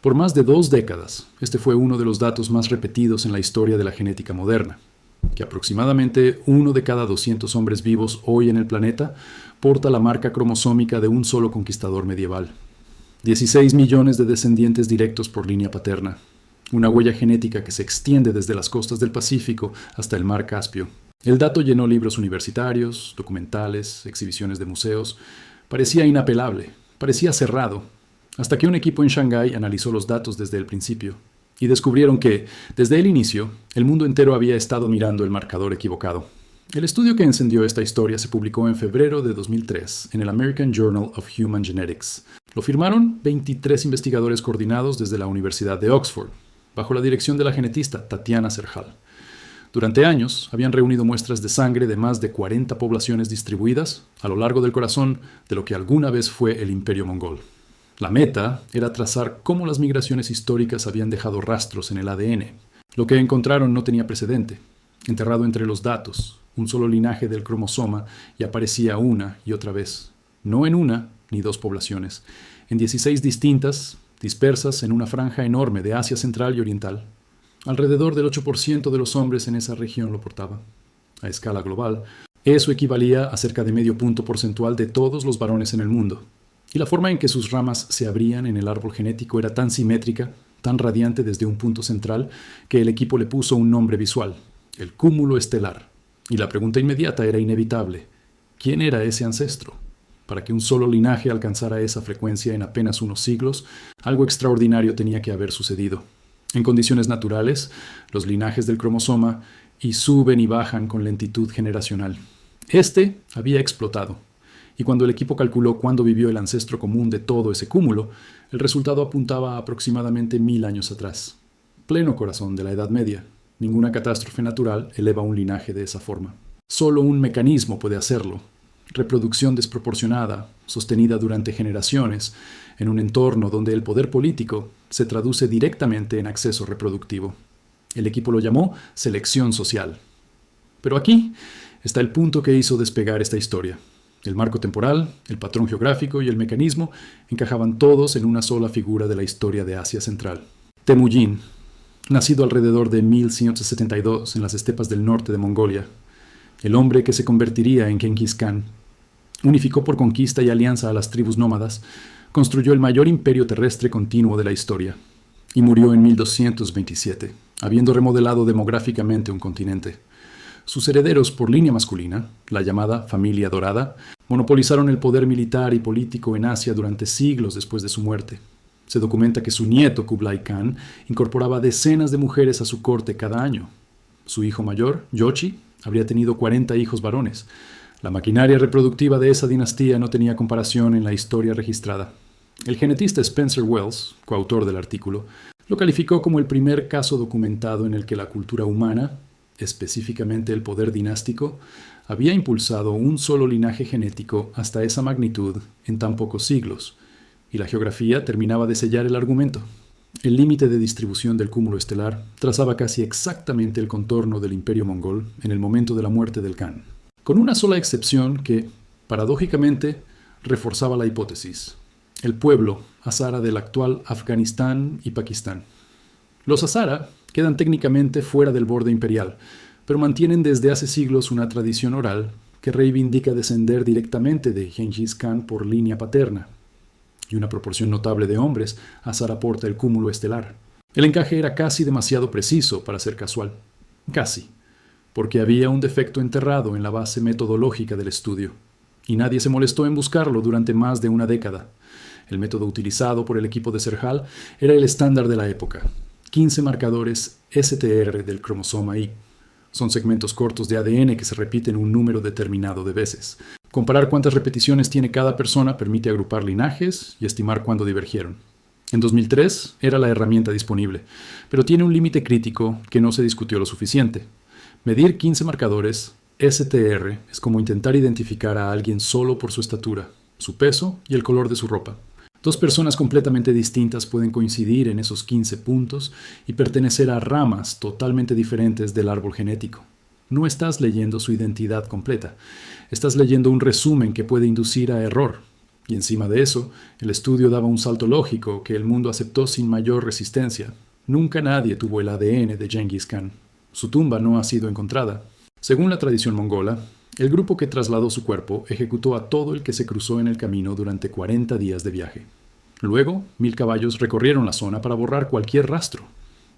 Por más de 2 décadas, este fue uno de los datos más repetidos en la historia de la genética moderna, que aproximadamente 1 de cada 200 hombres vivos hoy en el planeta porta la marca cromosómica de un solo conquistador medieval. 16 millones de descendientes directos por línea paterna, una huella genética que se extiende desde las costas del Pacífico hasta el mar Caspio. El dato llenó libros universitarios, documentales, exhibiciones de museos. Parecía inapelable, parecía cerrado, hasta que un equipo en Shanghái analizó los datos desde el principio y descubrieron que, desde el inicio, el mundo entero había estado mirando el marcador equivocado. El estudio que encendió esta historia se publicó en febrero de 2003 en el American Journal of Human Genetics. Lo firmaron 23 investigadores coordinados desde la Universidad de Oxford, bajo la dirección de la genetista Tatiana Serhal. Durante años, habían reunido muestras de sangre de más de 40 poblaciones distribuidas a lo largo del corazón de lo que alguna vez fue el Imperio Mongol. La meta era trazar cómo las migraciones históricas habían dejado rastros en el ADN. Lo que encontraron no tenía precedente. Enterrado entre los datos, un solo linaje del cromosoma y aparecía una y otra vez, no en una ni 2 poblaciones, en 16 distintas, dispersas en una franja enorme de Asia Central y Oriental. Alrededor del 8% de los hombres en esa región lo portaba. A escala global, eso equivalía a cerca de medio punto porcentual de todos los varones en el mundo. Y la forma en que sus ramas se abrían en el árbol genético era tan simétrica, tan radiante desde un punto central, que el equipo le puso un nombre visual, el cúmulo estelar. Y la pregunta inmediata era inevitable: ¿quién era ese ancestro? Para que un solo linaje alcanzara esa frecuencia en apenas unos siglos, algo extraordinario tenía que haber sucedido. En condiciones naturales, los linajes del cromosoma suben y bajan con lentitud generacional. Este había explotado, y cuando el equipo calculó cuándo vivió el ancestro común de todo ese cúmulo, el resultado apuntaba a aproximadamente 1000 años atrás. Pleno corazón de la Edad Media. Ninguna catástrofe natural eleva un linaje de esa forma. Solo un mecanismo puede hacerlo. Reproducción desproporcionada, sostenida durante generaciones, en un entorno donde el poder político se traduce directamente en acceso reproductivo. El equipo lo llamó selección social. Pero aquí está el punto que hizo despegar esta historia. El marco temporal, el patrón geográfico y el mecanismo encajaban todos en una sola figura de la historia de Asia Central. Temujin, nacido alrededor de 1172 en las estepas del norte de Mongolia, el hombre que se convertiría en Genghis Khan, unificó por conquista y alianza a las tribus nómadas, construyó el mayor imperio terrestre continuo de la historia y murió en 1227, habiendo remodelado demográficamente un continente. Sus herederos por línea masculina, la llamada Familia Dorada, monopolizaron el poder militar y político en Asia durante siglos después de su muerte. Se documenta que su nieto Kublai Khan incorporaba decenas de mujeres a su corte cada año. Su hijo mayor, Jochi, habría tenido 40 hijos varones. La maquinaria reproductiva de esa dinastía no tenía comparación en la historia registrada. El genetista Spencer Wells, coautor del artículo, lo calificó como el primer caso documentado en el que la cultura humana, específicamente el poder dinástico, había impulsado un solo linaje genético hasta esa magnitud en tan pocos siglos, y la geografía terminaba de sellar el argumento. El límite de distribución del cúmulo estelar trazaba casi exactamente el contorno del Imperio Mongol en el momento de la muerte del Khan, con una sola excepción que, paradójicamente, reforzaba la hipótesis: el pueblo hazara del actual Afganistán y Pakistán. Los hazara quedan técnicamente fuera del borde imperial, pero mantienen desde hace siglos una tradición oral que reivindica descender directamente de Genghis Khan por línea paterna, y una proporción notable de hombres hazara porta el cúmulo estelar. El encaje era casi demasiado preciso para ser casual. Casi, porque había un defecto enterrado en la base metodológica del estudio, y nadie se molestó en buscarlo durante más de una década. El método utilizado por el equipo de Serhal era el estándar de la época: 15 marcadores STR del cromosoma Y. Son segmentos cortos de ADN que se repiten un número determinado de veces. Comparar cuántas repeticiones tiene cada persona permite agrupar linajes y estimar cuándo divergieron. En 2003 era la herramienta disponible, pero tiene un límite crítico que no se discutió lo suficiente. Medir 15 marcadores STR es como intentar identificar a alguien solo por su estatura, su peso y el color de su ropa. 2 personas completamente distintas pueden coincidir en esos 15 puntos y pertenecer a ramas totalmente diferentes del árbol genético. No estás leyendo su identidad completa. Estás leyendo un resumen que puede inducir a error. Y encima de eso, el estudio daba un salto lógico que el mundo aceptó sin mayor resistencia. Nunca nadie tuvo el ADN de Genghis Khan. Su tumba no ha sido encontrada. Según la tradición mongola, el grupo que trasladó su cuerpo ejecutó a todo el que se cruzó en el camino durante 40 días de viaje. Luego, 1000 caballos recorrieron la zona para borrar cualquier rastro.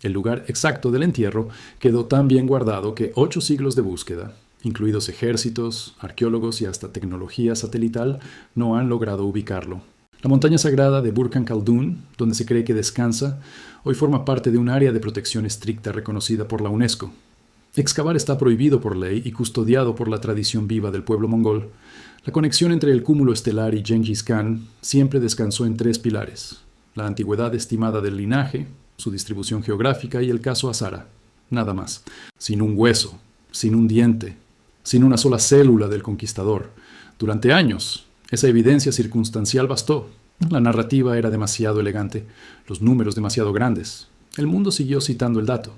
El lugar exacto del entierro quedó tan bien guardado que 8 siglos de búsqueda, incluidos ejércitos, arqueólogos y hasta tecnología satelital, no han logrado ubicarlo. La montaña sagrada de Burkhan Khaldun, donde se cree que descansa, hoy forma parte de un área de protección estricta reconocida por la UNESCO. Excavar está prohibido por ley y custodiado por la tradición viva del pueblo mongol. La conexión entre el cúmulo estelar y Genghis Khan siempre descansó en 3 pilares: la antigüedad estimada del linaje, su distribución geográfica y el caso Hazara. Nada más. Sin un hueso, sin un diente, sin una sola célula del conquistador. Durante años, esa evidencia circunstancial bastó. La narrativa era demasiado elegante, los números demasiado grandes. El mundo siguió citando el dato.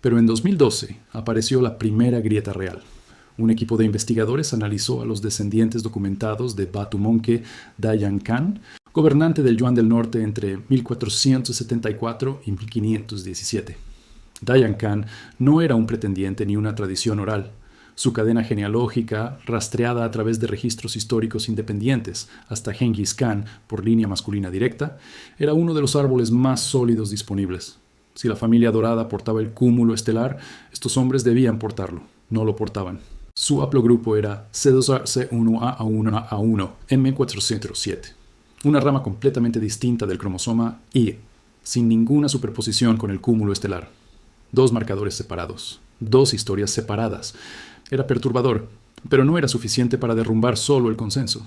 Pero en 2012 apareció la primera grieta real. Un equipo de investigadores analizó a los descendientes documentados de Batu Monke Dayan Khan, gobernante del Yuan del Norte entre 1474 y 1517. Dayan Khan no era un pretendiente ni una tradición oral. Su cadena genealógica, rastreada a través de registros históricos independientes hasta Genghis Khan por línea masculina directa, era uno de los árboles más sólidos disponibles. Si la familia dorada portaba el cúmulo estelar, estos hombres debían portarlo. No lo portaban. Su haplogrupo era C2C1A1A1 M407, una rama completamente distinta del cromosoma Y, sin ninguna superposición con el cúmulo estelar. 2 marcadores separados, 2 historias separadas. Era perturbador, pero no era suficiente para derrumbar solo el consenso.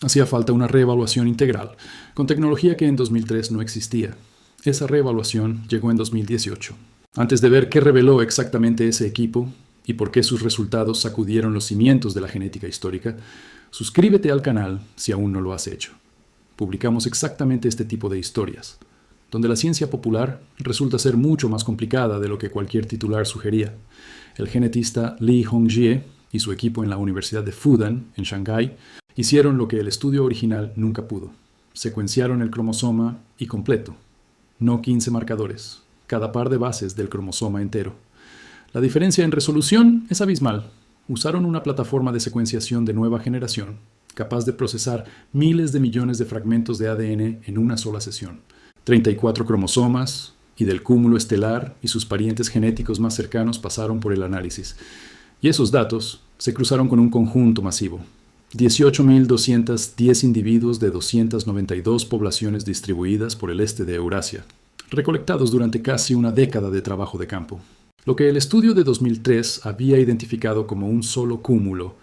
Hacía falta una reevaluación integral, con tecnología que en 2003 no existía. Esa reevaluación llegó en 2018. Antes de ver qué reveló exactamente ese equipo y por qué sus resultados sacudieron los cimientos de la genética histórica, suscríbete al canal si aún no lo has hecho. Publicamos exactamente este tipo de historias, donde la ciencia popular resulta ser mucho más complicada de lo que cualquier titular sugería. El genetista Li Hongjie y su equipo en la Universidad de Fudan, en Shanghái, hicieron lo que el estudio original nunca pudo. Secuenciaron el cromosoma y completo. No 15 marcadores, cada par de bases del cromosoma entero. La diferencia en resolución es abismal. Usaron una plataforma de secuenciación de nueva generación, capaz de procesar miles de millones de fragmentos de ADN en una sola sesión. 34 cromosomas, y del cúmulo estelar y sus parientes genéticos más cercanos pasaron por el análisis. Y esos datos se cruzaron con un conjunto masivo. 18.210 individuos de 292 poblaciones distribuidas por el este de Eurasia, recolectados durante casi una década de trabajo de campo. Lo que el estudio de 2003 había identificado como un solo cúmulo,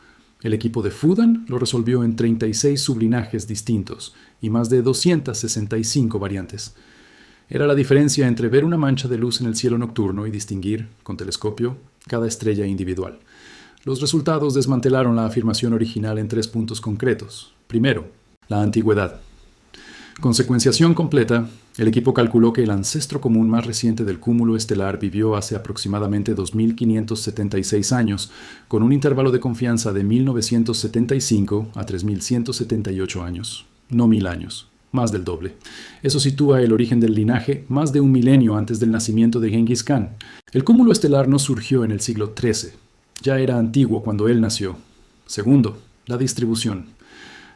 el equipo de Fudan lo resolvió en 36 sublinajes distintos y más de 265 variantes. Era la diferencia entre ver una mancha de luz en el cielo nocturno y distinguir, con telescopio, cada estrella individual. Los resultados desmantelaron la afirmación original en 3 puntos concretos. Primero, la antigüedad. Con secuenciación completa, el equipo calculó que el ancestro común más reciente del cúmulo estelar vivió hace aproximadamente 2.576 años, con un intervalo de confianza de 1.975 a 3.178 años, no 1.000 años. Más del doble. Eso sitúa el origen del linaje más de un milenio antes del nacimiento de Genghis Khan. El cúmulo estelar no surgió en el siglo XIII. Ya era antiguo cuando él nació. Segundo, la distribución.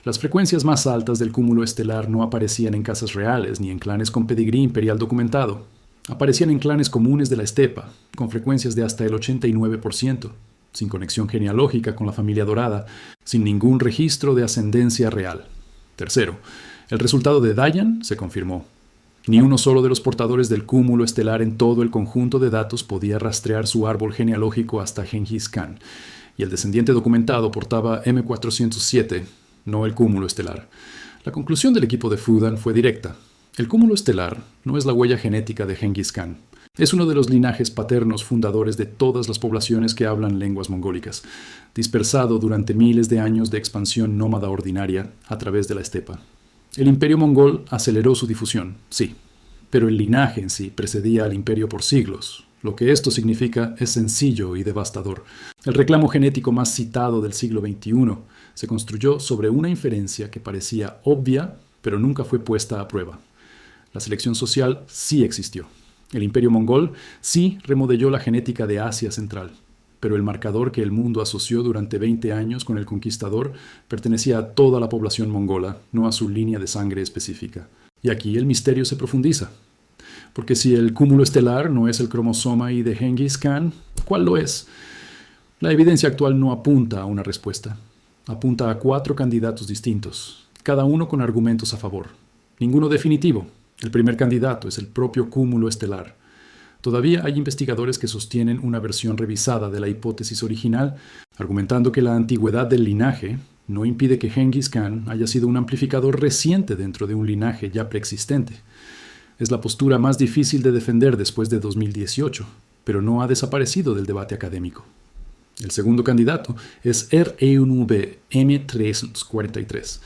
Las frecuencias más altas del cúmulo estelar no aparecían en casas reales ni en clanes con pedigrí imperial documentado. Aparecían en clanes comunes de la estepa, con frecuencias de hasta el 89%, sin conexión genealógica con la familia dorada, sin ningún registro de ascendencia real. Tercero, el resultado de Dayan se confirmó. Ni uno solo de los portadores del cúmulo estelar en todo el conjunto de datos podía rastrear su árbol genealógico hasta Genghis Khan, y el descendiente documentado portaba M407, no el cúmulo estelar. La conclusión del equipo de Fudan fue directa. El cúmulo estelar no es la huella genética de Genghis Khan. Es uno de los linajes paternos fundadores de todas las poblaciones que hablan lenguas mongólicas, dispersado durante miles de años de expansión nómada ordinaria a través de la estepa. El imperio mongol aceleró su difusión, sí, pero el linaje en sí precedía al imperio por siglos. Lo que esto significa es sencillo y devastador. El reclamo genético más citado del siglo XXI se construyó sobre una inferencia que parecía obvia, pero nunca fue puesta a prueba. La selección social sí existió. El imperio mongol sí remodeló la genética de Asia Central, pero el marcador que el mundo asoció durante 20 años con el conquistador pertenecía a toda la población mongola, no a su línea de sangre específica. Y aquí el misterio se profundiza. Porque si el cúmulo estelar no es el cromosoma Y de Genghis Khan, ¿cuál lo es? La evidencia actual no apunta a una respuesta. Apunta a 4 candidatos distintos, cada uno con argumentos a favor. Ninguno definitivo. El primer candidato es el propio cúmulo estelar. Todavía hay investigadores que sostienen una versión revisada de la hipótesis original, argumentando que la antigüedad del linaje no impide que Genghis Khan haya sido un amplificador reciente dentro de un linaje ya preexistente. Es la postura más difícil de defender después de 2018, pero no ha desaparecido del debate académico. El segundo candidato es R1b M343.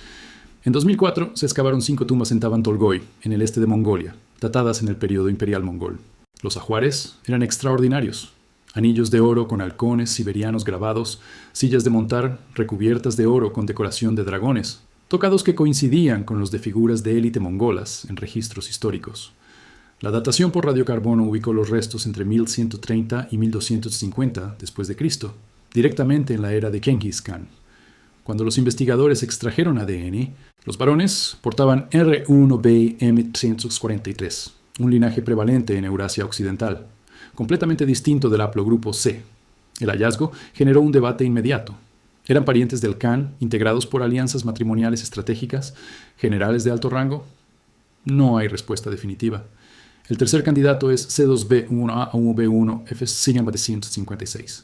En 2004 se excavaron 5 tumbas en Tabantolgoi, en el este de Mongolia, datadas en el periodo imperial mongol. Los ajuares eran extraordinarios. Anillos de oro con halcones siberianos grabados, sillas de montar recubiertas de oro con decoración de dragones, tocados que coincidían con los de figuras de élite mongolas en registros históricos. La datación por radiocarbono ubicó los restos entre 1130 y 1250 después de Cristo, directamente en la era de Genghis Khan. Cuando los investigadores extrajeron ADN, los varones portaban R1b M343, un linaje prevalente en Eurasia Occidental, completamente distinto del haplogrupo C. El hallazgo generó un debate inmediato. ¿Eran parientes del Khan integrados por alianzas matrimoniales estratégicas, generales de alto rango? No hay respuesta definitiva. El tercer candidato es C2b1A1b1 F756.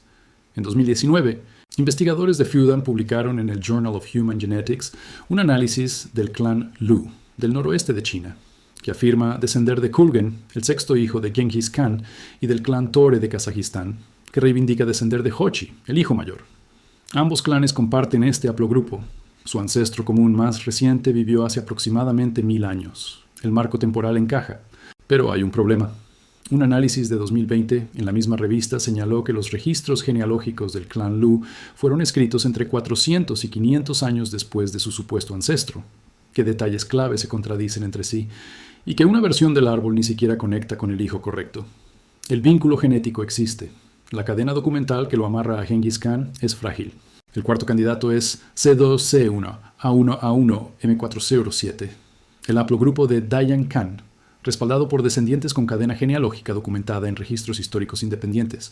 En 2019, investigadores de Fudan publicaron en el Journal of Human Genetics un análisis del clan Lu, del noroeste de China, que afirma descender de Kulgen, el sexto hijo de Genghis Khan, y del clan Tore de Kazajistán, que reivindica descender de Hochi, el hijo mayor. Ambos clanes comparten este haplogrupo. Su ancestro común más reciente vivió hace aproximadamente 1000 años. El marco temporal encaja. Pero hay un problema. Un análisis de 2020 en la misma revista señaló que los registros genealógicos del clan Lu fueron escritos entre 400 y 500 años después de su supuesto ancestro, que detalles clave se contradicen entre sí, y que una versión del árbol ni siquiera conecta con el hijo correcto. El vínculo genético existe. La cadena documental que lo amarra a Genghis Khan es frágil. El cuarto candidato es C2C1A1A1 M407, el haplogrupo de Dayan Khan, respaldado por descendientes con cadena genealógica documentada en registros históricos independientes.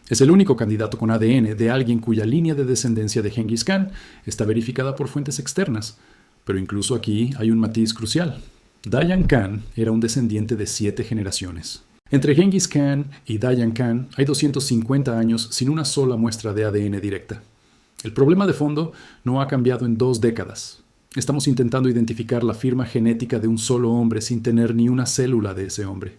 Es el único candidato con ADN de alguien cuya línea de descendencia de Genghis Khan está verificada por fuentes externas. Pero incluso aquí hay un matiz crucial. Dayan Khan era un descendiente de 7 generaciones. Entre Genghis Khan y Dayan Khan hay 250 años sin una sola muestra de ADN directa. El problema de fondo no ha cambiado en 2 décadas. Estamos intentando identificar la firma genética de un solo hombre sin tener ni una célula de ese hombre.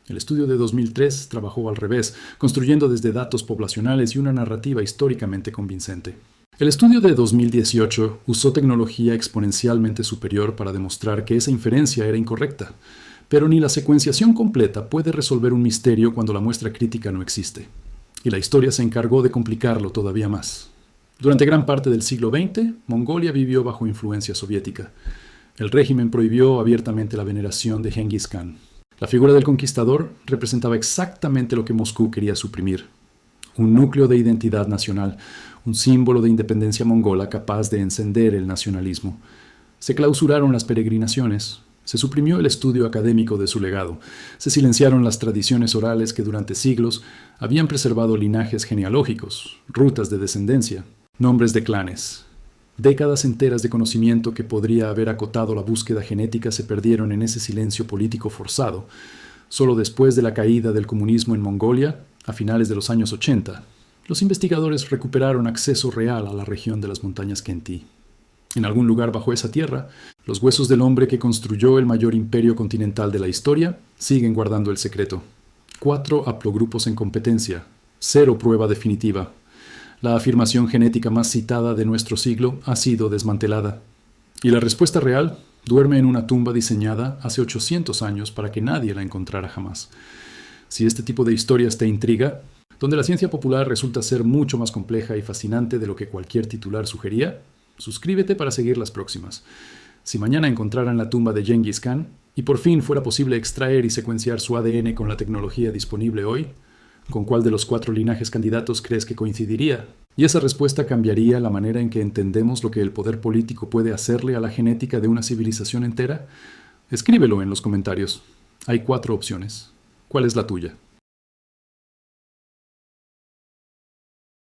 El estudio de 2003 trabajó al revés, construyendo desde datos poblacionales y una narrativa históricamente convincente. El estudio de 2018 usó tecnología exponencialmente superior para demostrar que esa inferencia era incorrecta, pero ni la secuenciación completa puede resolver un misterio cuando la muestra crítica no existe. Y la historia se encargó de complicarlo todavía más. Durante gran parte del siglo XX, Mongolia vivió bajo influencia soviética. El régimen prohibió abiertamente la veneración de Genghis Khan. La figura del conquistador representaba exactamente lo que Moscú quería suprimir. Un núcleo de identidad nacional, un símbolo de independencia mongola capaz de encender el nacionalismo. Se clausuraron las peregrinaciones, se suprimió el estudio académico de su legado, se silenciaron las tradiciones orales que durante siglos habían preservado linajes genealógicos, rutas de descendencia, nombres de clanes. Décadas enteras de conocimiento que podría haber acotado la búsqueda genética se perdieron en ese silencio político forzado. Solo después de la caída del comunismo en Mongolia, a finales de los años 80, los investigadores recuperaron acceso real a la región de las montañas Khentí. En algún lugar bajo esa tierra, los huesos del hombre que construyó el mayor imperio continental de la historia siguen guardando el secreto. 4 haplogrupos en competencia, 0 prueba definitiva. La afirmación genética más citada de nuestro siglo ha sido desmantelada. Y la respuesta real duerme en una tumba diseñada hace 800 años para que nadie la encontrara jamás. Si este tipo de historias te intriga, donde la ciencia popular resulta ser mucho más compleja y fascinante de lo que cualquier titular sugería, Suscríbete para seguir las próximas. Si mañana encontraran la tumba de Genghis Khan y por fin fuera posible extraer y secuenciar su ADN con la tecnología disponible hoy, ¿con cuál de los 4 linajes candidatos crees que coincidiría? Y esa respuesta cambiaría la manera en que entendemos lo que el poder político puede hacerle a la genética de una civilización entera. Escríbelo en los comentarios. Hay 4 opciones. ¿Cuál es la tuya?